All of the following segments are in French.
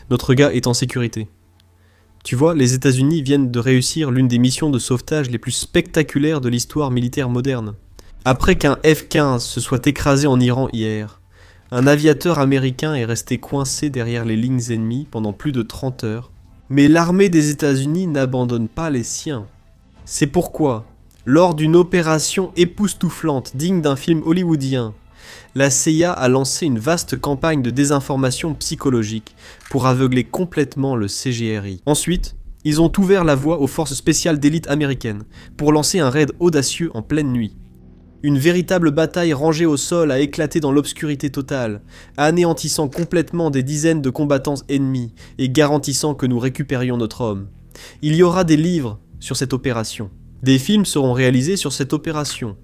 Notre gars est en sécurité. Tu vois, les États-Unis viennent de réussir l'une des missions de sauvetage les plus spectaculaires de l'histoire militaire moderne. Après qu'un F-15 se soit écrasé en Iran hier, un aviateur américain est resté coincé derrière les lignes ennemies pendant plus de 30 heures. Mais l'armée des États-Unis n'abandonne pas les siens. C'est pourquoi, lors d'une opération époustouflante digne d'un film hollywoodien, la CIA a lancé une vaste campagne de désinformation psychologique pour aveugler complètement le CGRI. Ensuite, ils ont ouvert la voie aux forces spéciales d'élite américaines pour lancer un raid audacieux en pleine nuit. Une véritable bataille rangée au sol a éclaté dans l'obscurité totale, anéantissant complètement des dizaines de combattants ennemis et garantissant que nous récupérions notre homme. Il y aura des livres sur cette opération. Des films seront réalisés sur cette opération.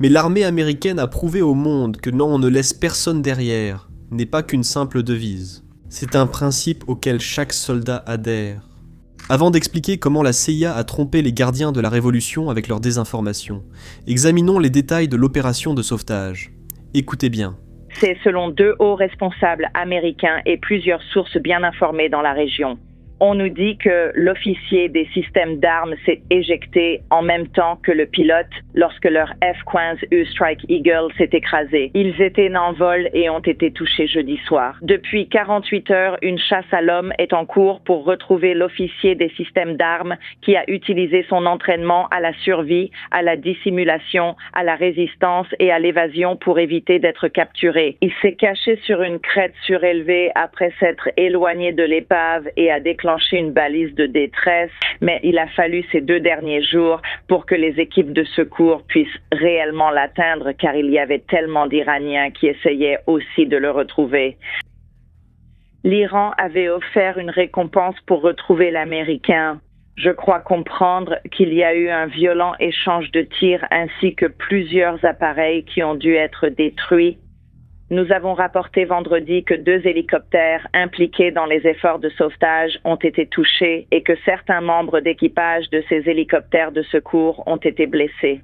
Mais l'armée américaine a prouvé au monde que non, on ne laisse personne derrière, n'est pas qu'une simple devise. C'est un principe auquel chaque soldat adhère. Avant d'expliquer comment la CIA a trompé les gardiens de la Révolution avec leur désinformation, examinons les détails de l'opération de sauvetage. Écoutez bien. C'est selon 2 hauts responsables américains et plusieurs sources bien informées dans la région. On nous dit que l'officier des systèmes d'armes s'est éjecté en même temps que le pilote lorsque leur F-15U Strike Eagle s'est écrasé. Ils étaient en vol et ont été touchés jeudi soir. Depuis 48 heures, une chasse à l'homme est en cours pour retrouver l'officier des systèmes d'armes qui a utilisé son entraînement à la survie, à la dissimulation, à la résistance et à l'évasion pour éviter d'être capturé. Il s'est caché sur une crête surélevée après s'être éloigné de l'épave et a déclenché une balise de détresse, mais il a fallu ces 2 derniers jours pour que les équipes de secours puissent réellement l'atteindre car il y avait tellement d'Iraniens qui essayaient aussi de le retrouver. L'Iran avait offert une récompense pour retrouver l'Américain. Je crois comprendre qu'il y a eu un violent échange de tirs ainsi que plusieurs appareils qui ont dû être détruits. Nous avons rapporté vendredi que 2 hélicoptères impliqués dans les efforts de sauvetage ont été touchés et que certains membres d'équipage de ces hélicoptères de secours ont été blessés.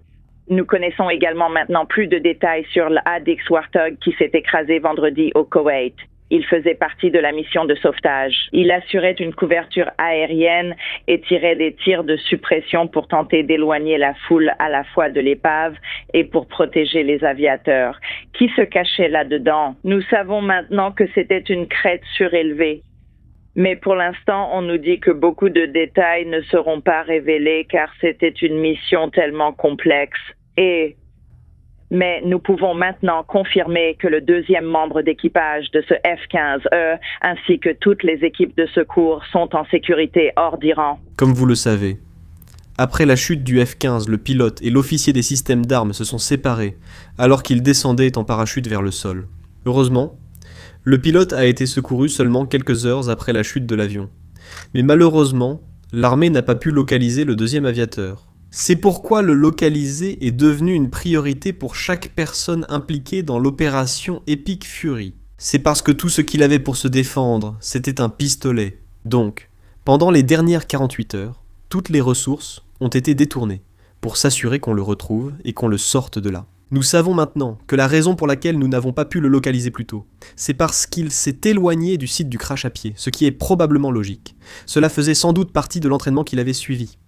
Nous connaissons également maintenant plus de détails sur l'ADX Warthog qui s'est écrasé vendredi au Koweït. Il faisait partie de la mission de sauvetage. Il assurait une couverture aérienne et tirait des tirs de suppression pour tenter d'éloigner la foule à la fois de l'épave et pour protéger les aviateurs. Qui se cachait là-dedans? Nous savons maintenant que c'était une crête surélevée. Mais pour l'instant, on nous dit que beaucoup de détails ne seront pas révélés car c'était une mission tellement complexe. Mais nous pouvons maintenant confirmer que le 2e membre d'équipage de ce F-15E ainsi que toutes les équipes de secours sont en sécurité hors d'Iran. Comme vous le savez, après la chute du F-15, le pilote et l'officier des systèmes d'armes se sont séparés alors qu'ils descendaient en parachute vers le sol. Heureusement, le pilote a été secouru seulement quelques heures après la chute de l'avion. Mais malheureusement, l'armée n'a pas pu localiser le 2e aviateur. C'est pourquoi le localiser est devenu une priorité pour chaque personne impliquée dans l'opération Epic Fury. C'est parce que tout ce qu'il avait pour se défendre, c'était un pistolet. Donc, pendant les dernières 48 heures, toutes les ressources ont été détournées pour s'assurer qu'on le retrouve et qu'on le sorte de là. Nous savons maintenant que la raison pour laquelle nous n'avons pas pu le localiser plus tôt, c'est parce qu'il s'est éloigné du site du crash à pied, ce qui est probablement logique. Cela faisait sans doute partie de l'entraînement qu'il avait suivi.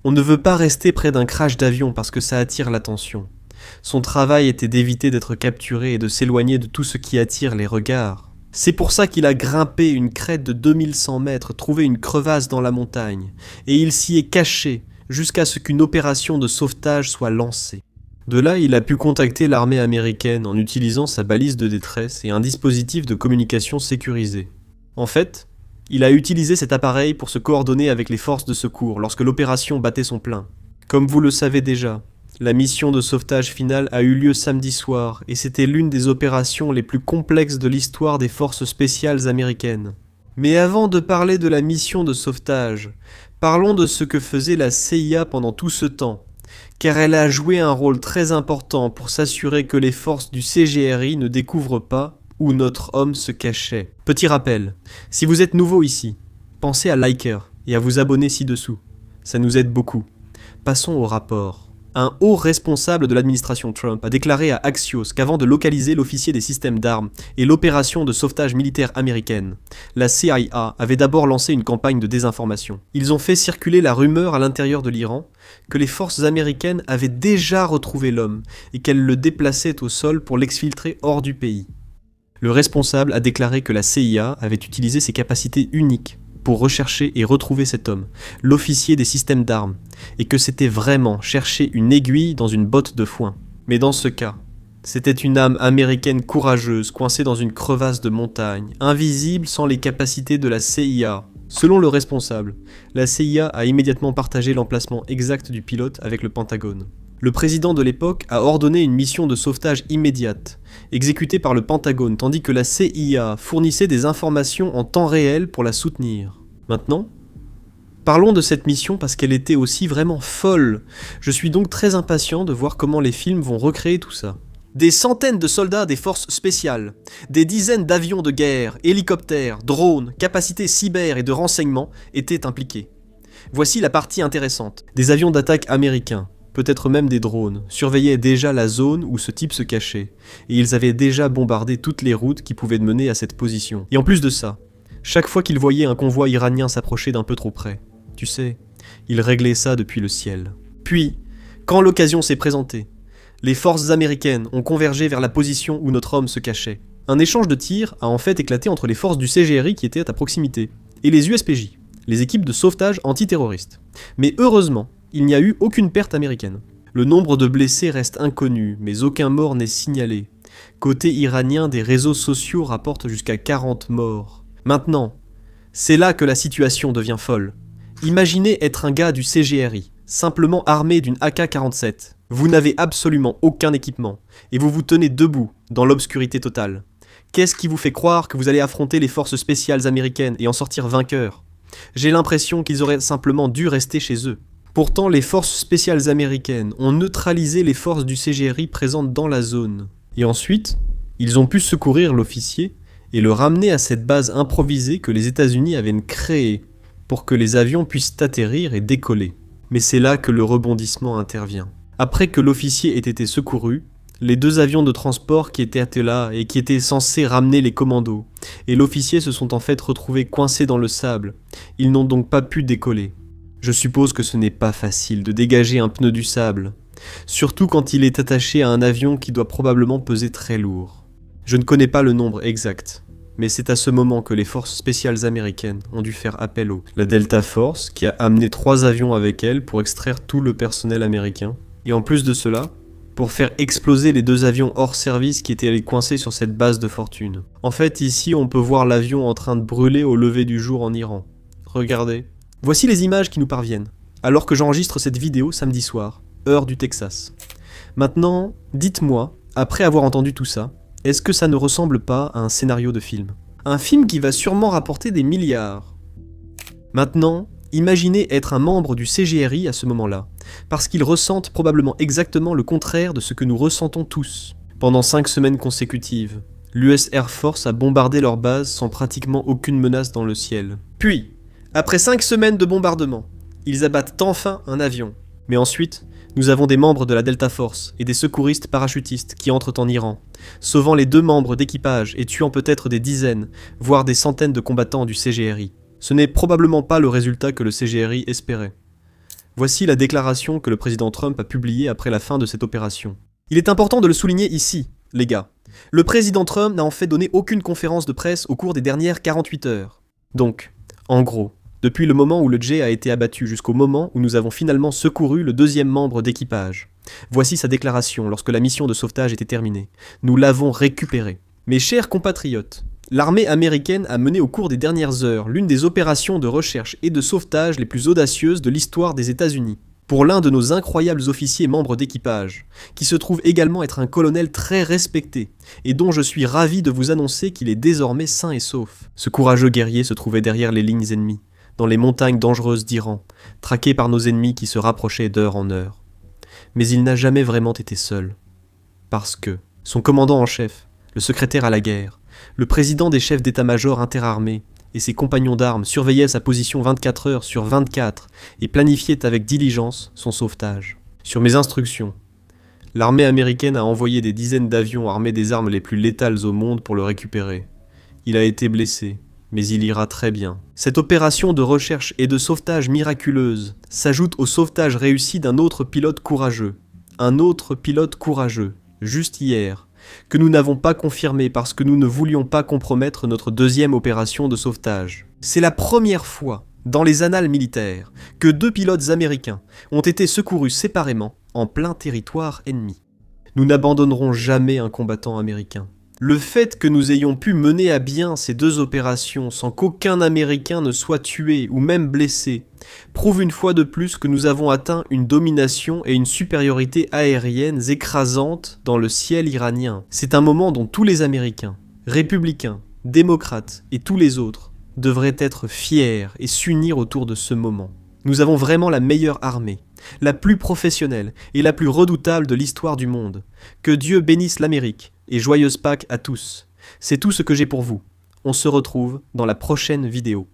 On ne veut pas rester près d'un crash d'avion parce que ça attire l'attention. Son travail était d'éviter d'être capturé et de s'éloigner de tout ce qui attire les regards. C'est pour ça qu'il a grimpé une crête de 2100 mètres, trouvé une crevasse dans la montagne, et il s'y est caché jusqu'à ce qu'une opération de sauvetage soit lancée. De là, il a pu contacter l'armée américaine en utilisant sa balise de détresse et un dispositif de communication sécurisé. En fait, il a utilisé cet appareil pour se coordonner avec les forces de secours lorsque l'opération battait son plein. Comme vous le savez déjà, la mission de sauvetage finale a eu lieu samedi soir et c'était l'une des opérations les plus complexes de l'histoire des forces spéciales américaines. Mais avant de parler de la mission de sauvetage, parlons de ce que faisait la CIA pendant tout ce temps, car elle a joué un rôle très important pour s'assurer que les forces du CGRI ne découvrent pas où notre homme se cachait. Petit rappel, si vous êtes nouveau ici, pensez à liker et à vous abonner ci-dessous. Ça nous aide beaucoup. Passons au rapport. Un haut responsable de l'administration Trump a déclaré à Axios qu'avant de localiser l'officier des systèmes d'armes et l'opération de sauvetage militaire américaine, la CIA avait d'abord lancé une campagne de désinformation. Ils ont fait circuler la rumeur à l'intérieur de l'Iran que les forces américaines avaient déjà retrouvé l'homme et qu'elles le déplaçaient au sol pour l'exfiltrer hors du pays. Le responsable a déclaré que la CIA avait utilisé ses capacités uniques pour rechercher et retrouver cet homme, l'officier des systèmes d'armes, et que c'était vraiment chercher une aiguille dans une botte de foin. Mais dans ce cas, c'était une âme américaine courageuse coincée dans une crevasse de montagne, invisible sans les capacités de la CIA. Selon le responsable, la CIA a immédiatement partagé l'emplacement exact du pilote avec le Pentagone. Le président de l'époque a ordonné une mission de sauvetage immédiate, exécutée par le Pentagone, tandis que la CIA fournissait des informations en temps réel pour la soutenir. Maintenant, parlons de cette mission parce qu'elle était aussi vraiment folle. Je suis donc très impatient de voir comment les films vont recréer tout ça. Des centaines de soldats des forces spéciales, des dizaines d'avions de guerre, hélicoptères, drones, capacités cyber et de renseignement étaient impliqués. Voici la partie intéressante. Des avions d'attaque américains, peut-être même des drones, surveillaient déjà la zone où ce type se cachait, et ils avaient déjà bombardé toutes les routes qui pouvaient mener à cette position. Et en plus de ça, chaque fois qu'ils voyaient un convoi iranien s'approcher d'un peu trop près, tu sais, ils réglaient ça depuis le ciel. Puis, quand l'occasion s'est présentée, les forces américaines ont convergé vers la position où notre homme se cachait. Un échange de tirs a en fait éclaté entre les forces du CGRI qui étaient à proximité, et les USPJ, les équipes de sauvetage antiterroristes. Mais heureusement, il n'y a eu aucune perte américaine. Le nombre de blessés reste inconnu, mais aucun mort n'est signalé. Côté iranien, des réseaux sociaux rapportent jusqu'à 40 morts. Maintenant, c'est là que la situation devient folle. Imaginez être un gars du CGRI, simplement armé d'une AK-47. Vous n'avez absolument aucun équipement, et vous vous tenez debout, dans l'obscurité totale. Qu'est-ce qui vous fait croire que vous allez affronter les forces spéciales américaines et en sortir vainqueur ? J'ai l'impression qu'ils auraient simplement dû rester chez eux. Pourtant, les forces spéciales américaines ont neutralisé les forces du CGRI présentes dans la zone. Et ensuite, ils ont pu secourir l'officier et le ramener à cette base improvisée que les États-Unis avaient créée pour que les avions puissent atterrir et décoller. Mais c'est là que le rebondissement intervient. Après que l'officier ait été secouru, les deux avions de transport qui étaient là et qui étaient censés ramener les commandos, et l'officier se sont en fait retrouvés coincés dans le sable. Ils n'ont donc pas pu décoller. Je suppose que ce n'est pas facile de dégager un pneu du sable, surtout quand il est attaché à un avion qui doit probablement peser très lourd. Je ne connais pas le nombre exact, mais c'est à ce moment que les forces spéciales américaines ont dû faire appel la Delta Force, qui a amené 3 avions avec elle pour extraire tout le personnel américain, et en plus de cela, pour faire exploser les 2 avions hors service qui étaient allés coincés sur cette base de fortune. En fait, ici, on peut voir l'avion en train de brûler au lever du jour en Iran. Regardez. Voici les images qui nous parviennent, alors que j'enregistre cette vidéo samedi soir, heure du Texas. Maintenant, dites-moi, après avoir entendu tout ça, est-ce que ça ne ressemble pas à un scénario de film ? Un film qui va sûrement rapporter des milliards. Maintenant, imaginez être un membre du CGRI à ce moment-là, parce qu'ils ressentent probablement exactement le contraire de ce que nous ressentons tous. Pendant 5 semaines consécutives, l'US Air Force a bombardé leur base sans pratiquement aucune menace dans le ciel. Puis, après 5 semaines de bombardement, ils abattent enfin un avion. Mais ensuite, nous avons des membres de la Delta Force et des secouristes parachutistes qui entrent en Iran, sauvant les 2 membres d'équipage et tuant peut-être des dizaines, voire des centaines de combattants du CGRI. Ce n'est probablement pas le résultat que le CGRI espérait. Voici la déclaration que le président Trump a publiée après la fin de cette opération. Il est important de le souligner ici, les gars. Le président Trump n'a en fait donné aucune conférence de presse au cours des dernières 48 heures. Donc, en gros, depuis le moment où le jet a été abattu jusqu'au moment où nous avons finalement secouru le 2e membre d'équipage. Voici sa déclaration lorsque la mission de sauvetage était terminée. Nous l'avons récupéré. Mes chers compatriotes, l'armée américaine a mené au cours des dernières heures l'une des opérations de recherche et de sauvetage les plus audacieuses de l'histoire des États-Unis. Pour l'un de nos incroyables officiers membres d'équipage, qui se trouve également être un colonel très respecté, et dont je suis ravi de vous annoncer qu'il est désormais sain et sauf. Ce courageux guerrier se trouvait derrière les lignes ennemies, dans les montagnes dangereuses d'Iran, traqué par nos ennemis qui se rapprochaient d'heure en heure. Mais il n'a jamais vraiment été seul. Parce que son commandant en chef, le secrétaire à la guerre, le président des chefs d'état-major interarmés et ses compagnons d'armes surveillaient sa position 24 heures sur 24 et planifiaient avec diligence son sauvetage. Sur mes instructions, l'armée américaine a envoyé des dizaines d'avions armés des armes les plus létales au monde pour le récupérer. Il a été blessé, mais il ira très bien. Cette opération de recherche et de sauvetage miraculeuse s'ajoute au sauvetage réussi d'un autre pilote courageux. Un autre pilote courageux, juste hier, que nous n'avons pas confirmé parce que nous ne voulions pas compromettre notre deuxième opération de sauvetage. C'est la première fois dans les annales militaires que 2 pilotes américains ont été secourus séparément en plein territoire ennemi. Nous n'abandonnerons jamais un combattant américain. Le fait que nous ayons pu mener à bien ces 2 opérations sans qu'aucun Américain ne soit tué ou même blessé prouve une fois de plus que nous avons atteint une domination et une supériorité aériennes écrasantes dans le ciel iranien. C'est un moment dont tous les Américains, républicains, démocrates et tous les autres devraient être fiers et s'unir autour de ce moment. Nous avons vraiment la meilleure armée, la plus professionnelle et la plus redoutable de l'histoire du monde. Que Dieu bénisse l'Amérique et joyeuse Pâques à tous. C'est tout ce que j'ai pour vous. On se retrouve dans la prochaine vidéo.